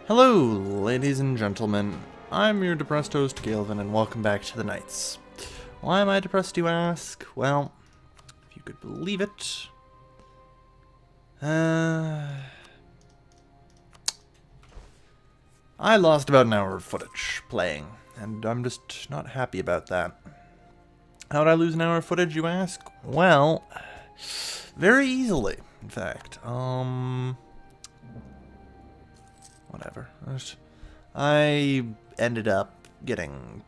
Hello, ladies and gentlemen. I'm your depressed host, Galvin, and welcome back to the Knights. Why am I depressed, you ask? Well, if you could believe it... I lost about an hour of footage playing, and I'm just not happy about that. How did I lose an hour of footage, you ask? Well, very easily, in fact. Whatever. I ended up getting...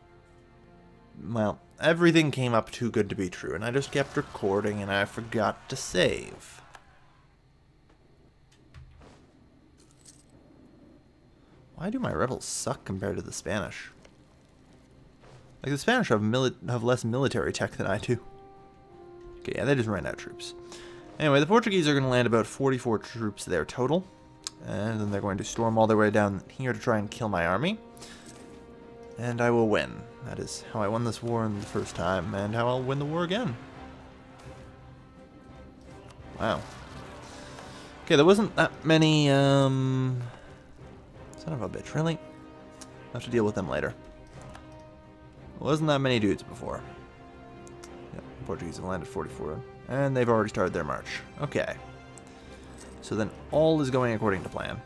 Well, everything came up too good to be true, and I just kept recording, and I forgot to save. Why do my rebels suck compared to the Spanish? Like, the Spanish have less military tech than I do. Okay, yeah, they just ran out of troops. Anyway, the Portuguese are going to land about 44 troops there total. And then they're going to storm all their way down here to try and kill my army. And I will win. That is how I won this war in the first time, and how I'll win the war again. Wow. Okay, there wasn't that many, son of a bitch, really? I'll have to deal with them later. There wasn't that many dudes before. Yep, the Portuguese have landed 44. And they've already started their march. Okay. So then all is going according to plan.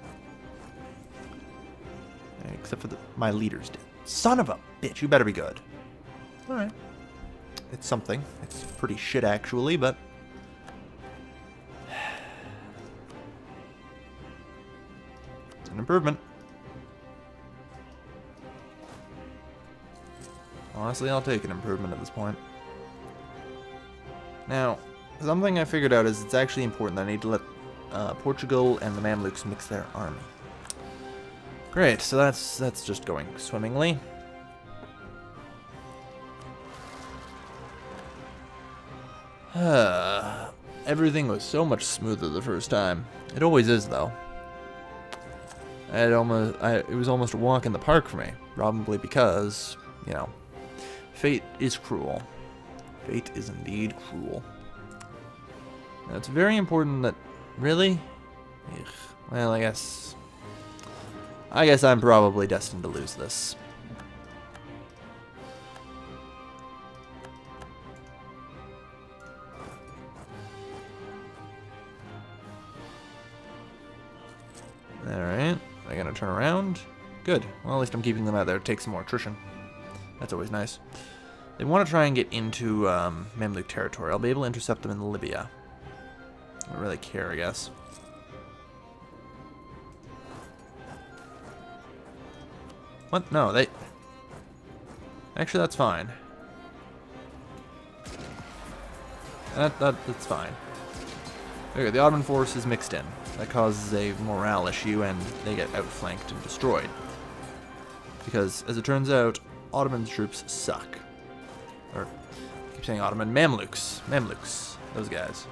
Except for my leaders did. Son of a bitch, you better be good. Alright. It's something. It's pretty shit actually, but... it's an improvement. Honestly, I'll take an improvement at this point. Now, something I figured out is it's actually important that I need to let Portugal and the Mamluks mix their army. Great, so that's just going swimmingly. Everything was so much smoother the first time. It always is, though. It was almost a walk in the park for me, probably because, you know, fate is cruel. Fate is indeed cruel. Now, it's very important that... Really? Ugh. Well, I guess I'm probably destined to lose this. Alright. Are gonna turn around? Good. Well, at least I'm keeping them out there to take some more attrition. That's always nice. They want to try and get into Mamluk territory. I'll be able to intercept them in Libya. I don't really care, I guess. What? No, they... Actually, that's fine. That's fine. Okay, the Ottoman force is mixed in. That causes a morale issue, and they get outflanked and destroyed. Because, as it turns out, Ottoman troops suck. Or, I keep saying Ottoman, Mamluks. Mamluks. Those guys.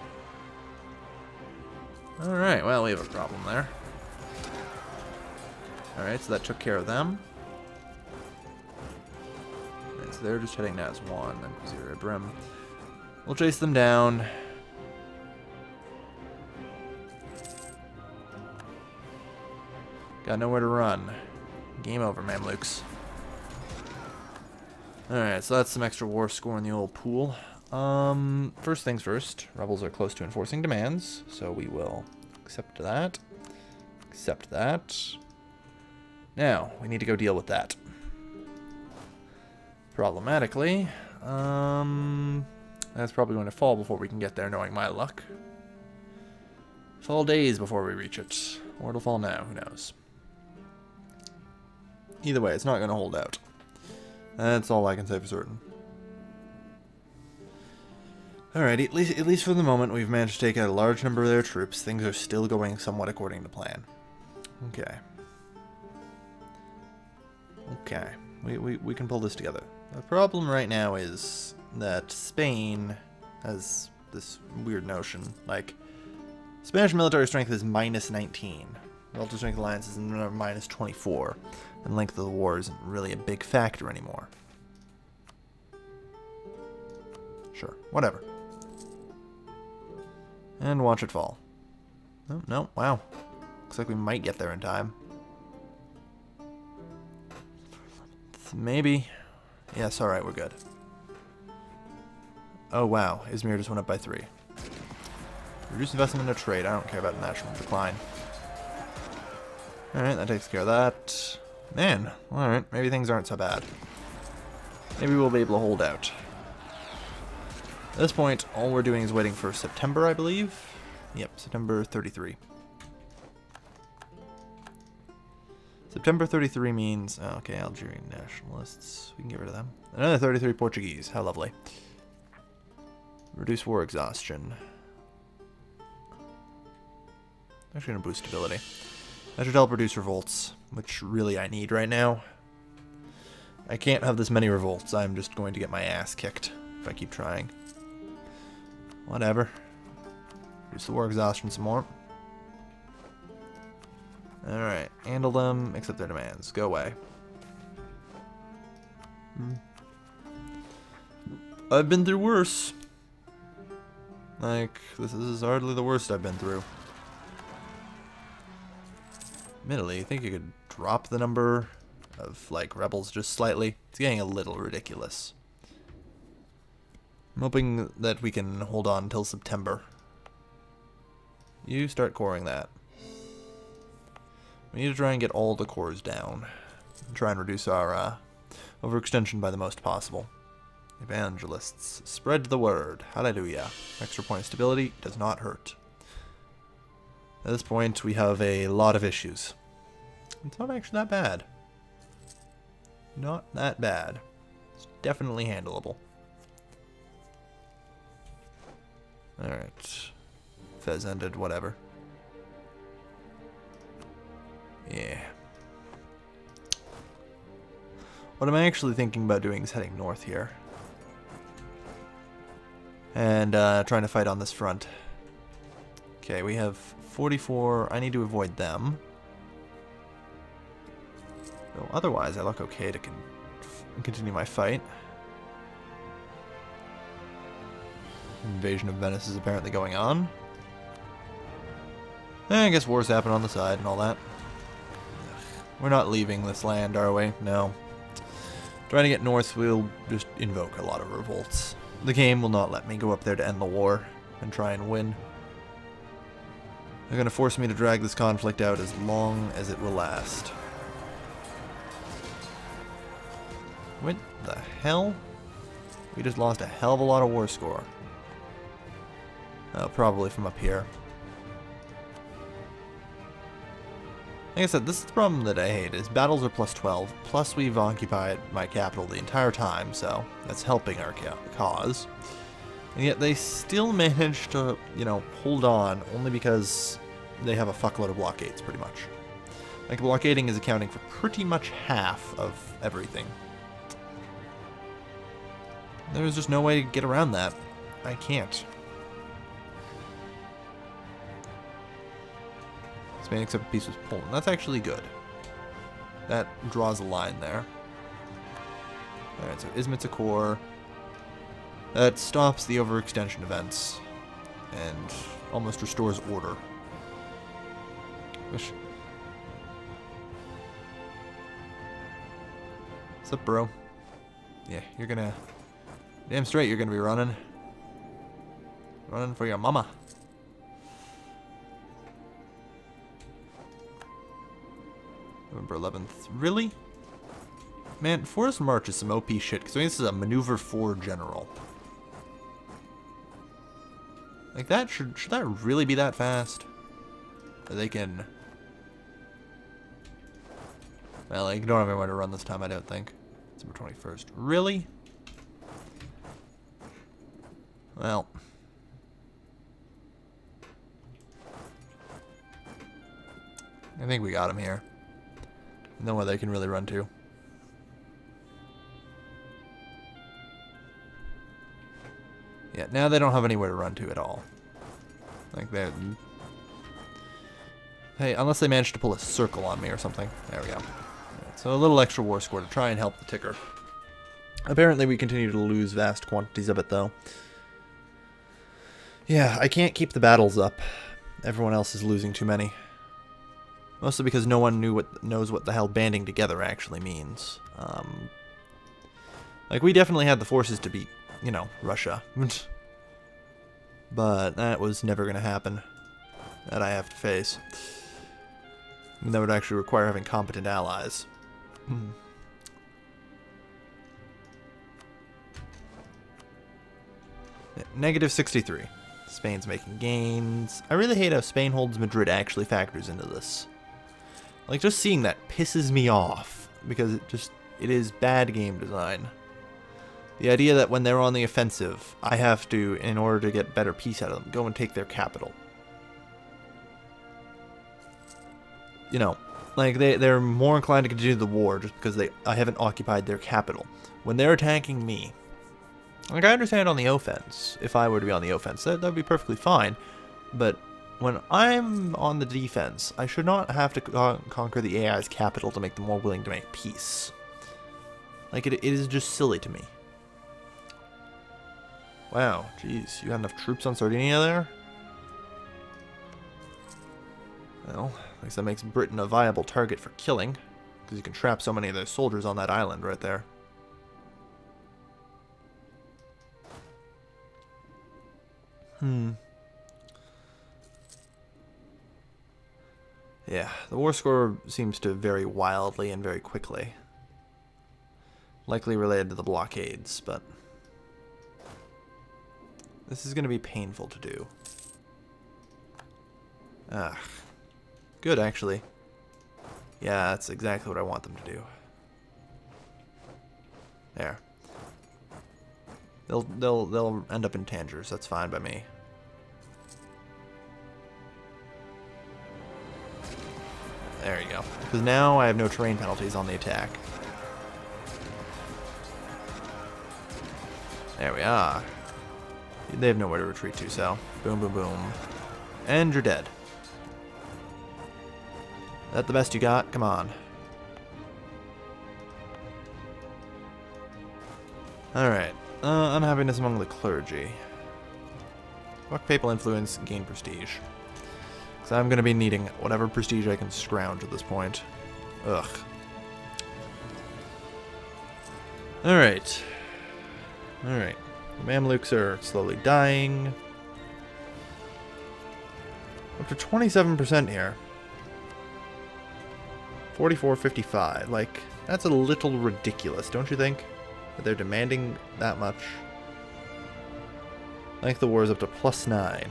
Alright, well, we have a problem there. Alright, so that took care of them. Right, so they're just heading to Aswan and Qasir Ibrim. We'll chase them down. Got nowhere to run. Game over, Mamluks. Alright, so that's some extra war score in the old pool. First things first, rebels are close to enforcing demands, so we will accept that. Accept that. Now, we need to go deal with that. Problematically, that's probably going to fall before we can get there, knowing my luck. Fall days before we reach it. Or it'll fall now, who knows. Either way, it's not going to hold out. That's all I can say for certain. Alright, at least for the moment, we've managed to take out a large number of their troops. Things are still going somewhat according to plan. Okay. Okay. We can pull this together. The problem right now is that Spain has this weird notion. Like, Spanish military strength is minus 19. Relative strength alliance is minus 24. And length of the war isn't really a big factor anymore. Sure, whatever. And watch it fall. Oh, no, wow. Looks like we might get there in time. maybe. Yes, alright, we're good. Oh wow, Izmir just went up by 3. Reduce investment in a trade. I don't care about national decline. Alright, that takes care of that. Man, alright, maybe things aren't so bad. Maybe we'll be able to hold out. At this point, all we're doing is waiting for September, I believe. Yep, September 33. September 33 means... Oh, okay, Algerian nationalists. We can get rid of them. Another 33 Portuguese. How lovely. Reduce war exhaustion. Actually going to boost stability. That should help reduce revolts, which really I need right now. I can't have this many revolts. I'm just going to get my ass kicked if I keep trying. Whatever. Reduce the war exhaustion some more. Alright, handle them, accept their demands. Go away. I've been through worse. Like, this is hardly the worst I've been through. Admittedly, I think you could drop the number of, like, rebels just slightly. It's getting a little ridiculous. I'm hoping that we can hold on until September. You start coring that. We need to try and get all the cores down. And try and reduce our overextension by the most possible. Evangelists, spread the word. Hallelujah. Extra point of stability does not hurt. At this point, we have a lot of issues. It's not actually that bad. Not that bad. It's definitely handleable. Alright. Fez ended, whatever. Yeah. What I'm actually thinking about doing is heading north here. And trying to fight on this front. Okay, we have 44. I need to avoid them. Though otherwise, I look okay to continue my fight. Invasion of Venice is apparently going on. I guess wars happen on the side and all that. We're not leaving this land, are we? No. Trying to get north, we'll just invoke a lot of revolts. The game will not let me go up there to end the war and try and win. They're going to force me to drag this conflict out as long as it will last. What the hell? We just lost a hell of a lot of war score. Probably from up here. Like I said, this is the problem that I hate, is battles are plus 12, plus we've occupied my capital the entire time, so that's helping our cause. And yet they still manage to, you know, hold on, only because they have a fuckload of blockades, pretty much. Like, blockading is accounting for pretty much half of everything. There's just no way to get around that. I can't. Spain accepted peace with Poland. That's actually good. That draws a line there. Alright, so Izmit's a core. That stops the overextension events. And almost restores order. Wish. What's up, bro? Yeah, you're gonna... Damn straight you're gonna be running. Running for your mama. November 11th. Really? Man, Forest March is some OP shit, because I mean, this is a maneuver 4 general. Like that, should that really be that fast? Or they can... Well, like, don't have anywhere to run this time, I don't think. December 21st. Really? Well... I think we got him here. Nowhere they can really run to. Yeah, now they don't have anywhere to run to at all. Like that. Hey, unless they manage to pull a circle on me or something. There we go. Right, so a little extra war score to try and help the ticker. Apparently we continue to lose vast quantities of it, though. Yeah, I can't keep the battles up. Everyone else is losing too many. Mostly because no one knows what the hell banding together actually means. Like, we definitely had the forces to beat, you know, Russia. But that was never going to happen. That I have to face. And that would actually require having competent allies. Negative 63. Spain's making gains. I really hate how Spain holds Madrid actually factors into this. Like, just seeing that pisses me off. Because it is bad game design. The idea that when they're on the offensive, I have to, in order to get better peace out of them, go and take their capital. You know, like, they're more inclined to continue the war just because I haven't occupied their capital. When they're attacking me, like, I understand on the offense, if I were to be on the offense, that would be perfectly fine. But when I'm on the defense, I should not have to conquer the AI's capital to make them more willing to make peace. Like, it is just silly to me. Wow, jeez, you got enough troops on Sardinia there? Well, at least that makes Britain a viable target for killing, because you can trap so many of their soldiers on that island right there. Yeah, the war score seems to vary wildly and very quickly. Likely related to the blockades, but this is going to be painful to do. Ah, good actually. Yeah, that's exactly what I want them to do. There. They'll end up in Tangiers. That's fine by me. There you go. Because now I have no terrain penalties on the attack. There we are. They have nowhere to retreat to, so boom, boom, boom. And you're dead. Is that the best you got? Come on. Alright. Unhappiness among the clergy. Fuck papal influence, gain prestige. Because I'm going to be needing whatever prestige I can scrounge at this point. Ugh. Alright. Alright. The Mamluks are slowly dying. Up to 27% here. 44.55. Like, that's a little ridiculous, don't you think? That they're demanding that much. I think the war is up to +9.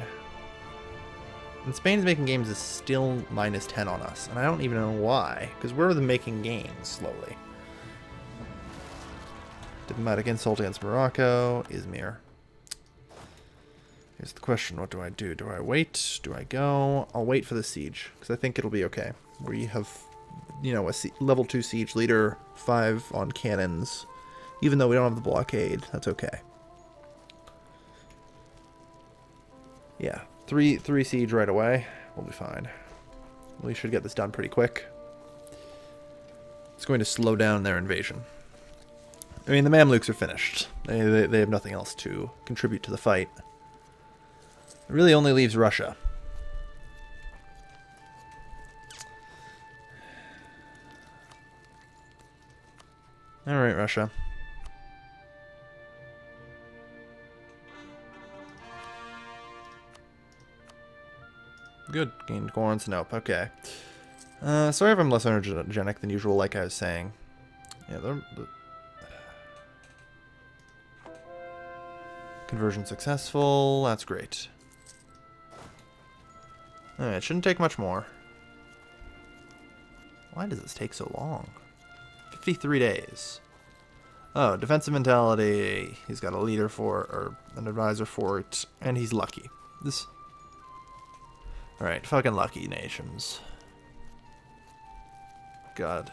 And Spain's making games is still -10 on us. And I don't even know why. Because we're making gains slowly. Diplomatic insult against Morocco. Izmir. Here's the question. What do I do? Do I wait? Do I go? I'll wait for the siege. Because I think it'll be okay. We have, you know, a level 2 siege leader. 5 on cannons. Even though we don't have the blockade. That's okay. Yeah. 3 siege right away. We'll be fine. We should get this done pretty quick. It's going to slow down their invasion. I mean, the Mamluks are finished. They have nothing else to contribute to the fight. It really only leaves Russia. Alright, Russia. Good. Gained Gorns. Nope. Okay. Sorry if I'm less energetic than usual, like I was saying. Yeah, the conversion successful. That's great. Alright, it shouldn't take much more. Why does this take so long? 53 days. Oh, defensive mentality. He's got a leader for, or an advisor for it, and he's lucky. This. Alright, fucking lucky nations. God.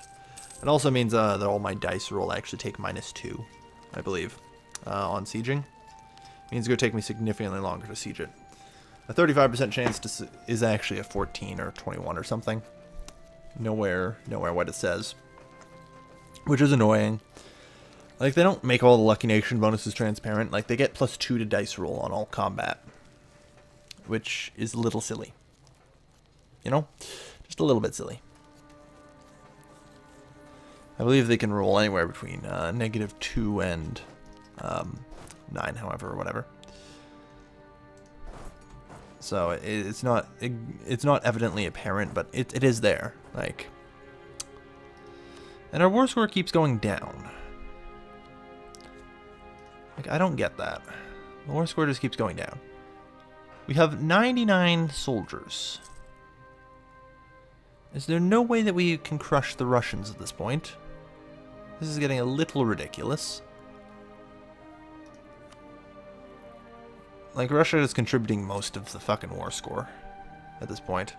It also means that all my dice roll actually take -2, I believe, on sieging. Means it's going to take me significantly longer to siege it. A 35% chance is actually a 14 or 21 or something. Nowhere what it says. Which is annoying. Like, they don't make all the Lucky Nation bonuses transparent. Like, they get +2 to dice roll on all combat. Which is a little silly. You know? Just a little bit silly. I believe they can roll anywhere between -2 and 9, however, or whatever. So it's not evidently apparent, but it is there. Like, and our war score keeps going down. Like, I don't get that. The war score just keeps going down. We have 99 soldiers. Is there no way that we can crush the Russians at this point? This is getting a little ridiculous. Like, Russia is contributing most of the fucking war score at this point.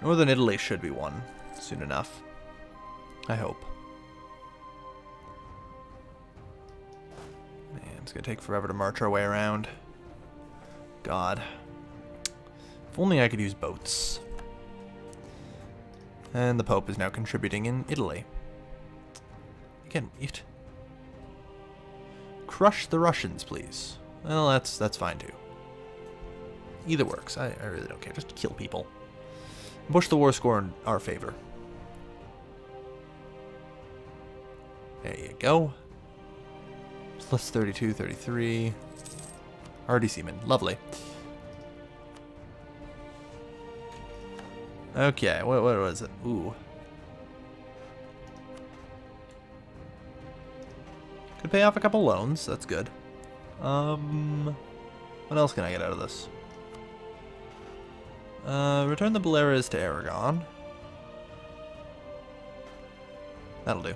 Northern Italy should be won soon enough. I hope. Man, it's gonna take forever to march our way around. God. If only I could use boats. And the Pope is now contributing in Italy. Again, crush the Russians, please. Well, that's fine too. Either works. I really don't care. Just kill people. Push the war score in our favor. There you go. Plus 32, 33. Hardy Seaman. Lovely. Okay, what was it? Ooh. Could pay off a couple loans. That's good. What else can I get out of this? Return the Baleares to Aragon. That'll do.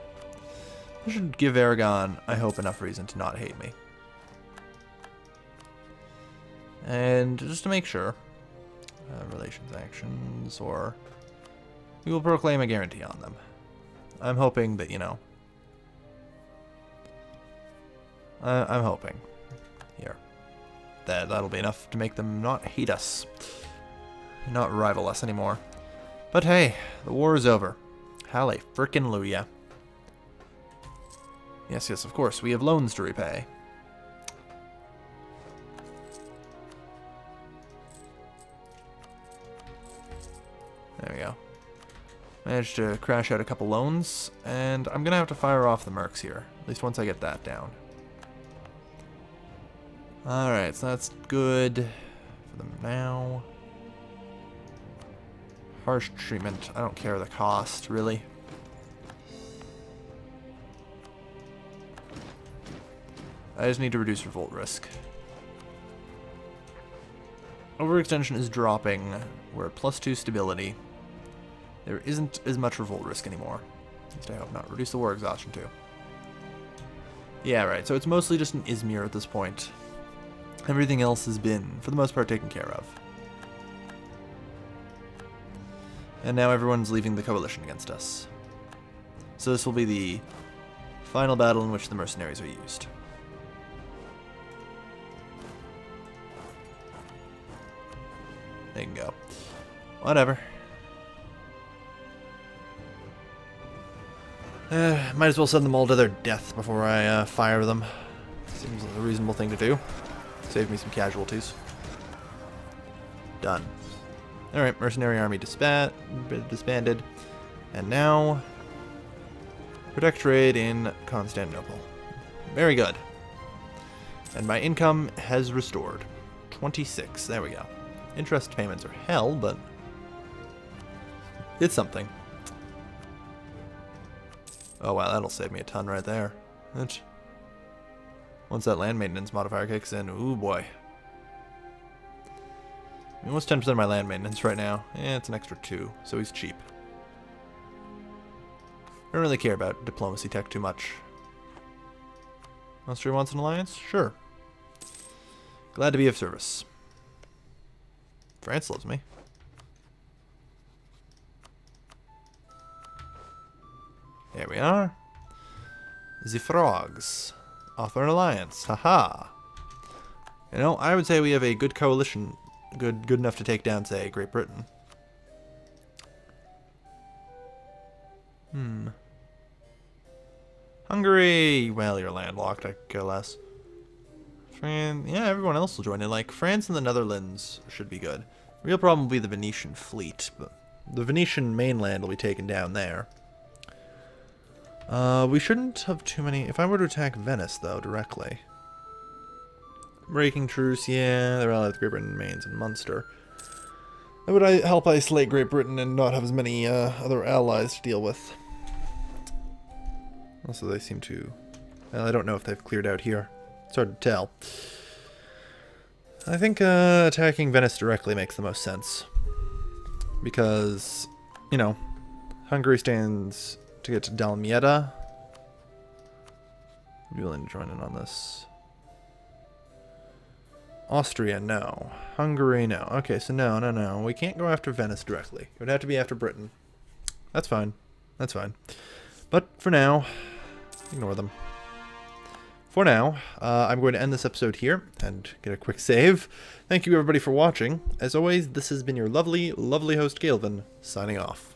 I should give Aragon, I hope, enough reason to not hate me. And just to make sure, relations actions, or we will proclaim a guarantee on them. I'm hoping that, you know, I'm hoping here that that'll be enough to make them not hate us, not rival us anymore. But hey, the war is over. Halle frickin' Luya. Yes, yes, of course, we have loans to repay. There we go. Managed to crash out a couple loans, and I'm gonna have to fire off the mercs here, at least once I get that down. Alright, so that's good for them now. Harsh treatment, I don't care the cost, really. I just need to reduce revolt risk. Overextension is dropping. We're at +2 stability. There isn't as much revolt risk anymore. At least I hope not. Reduce the war exhaustion too. Yeah, right. So it's mostly just an Izmir at this point. Everything else has been, for the most part, taken care of. And now everyone's leaving the coalition against us. So this will be the final battle in which the mercenaries are used. They can go. Whatever. Might as well send them all to their death before I fire them. Seems like a reasonable thing to do. Save me some casualties. Done. Alright, mercenary army disbanded. And now, protectorate in Constantinople. Very good. And my income has restored. 26. There we go. Interest payments are hell, but it's something. Oh wow, that'll save me a ton right there. Once that land maintenance modifier kicks in, ooh boy. I mean, what's 10% of my land maintenance right now? It's an extra 2, so he's cheap. I don't really care about diplomacy tech too much. Austria wants an alliance? Sure. Glad to be of service. France loves me. There we are. The frogs offer an alliance. Haha. You know, I would say we have a good coalition, good enough to take down, say, Great Britain. Hungary. Well, you're landlocked. I could care less. Yeah, everyone else will join in. Like, France and the Netherlands should be good. Real problem will be the Venetian fleet, but the Venetian mainland will be taken down there. We shouldn't have too many... If I were to attack Venice, though, directly... Breaking truce, yeah, they're allied with Great Britain, Mainz, and Munster. That would help isolate Great Britain and not have as many other allies to deal with. Also, they seem to... Well, I don't know if they've cleared out here. It's hard to tell. I think attacking Venice directly makes the most sense. Because, you know, Hungary stands to get to Damietta. I'd be willing to join in on this. Austria, no. Hungary, no. Okay, so no. We can't go after Venice directly. It would have to be after Britain. That's fine. That's fine. But for now, ignore them. For now, I'm going to end this episode here and get a quick save. Thank you everybody for watching. As always, this has been your lovely, lovely host, Galvin, signing off.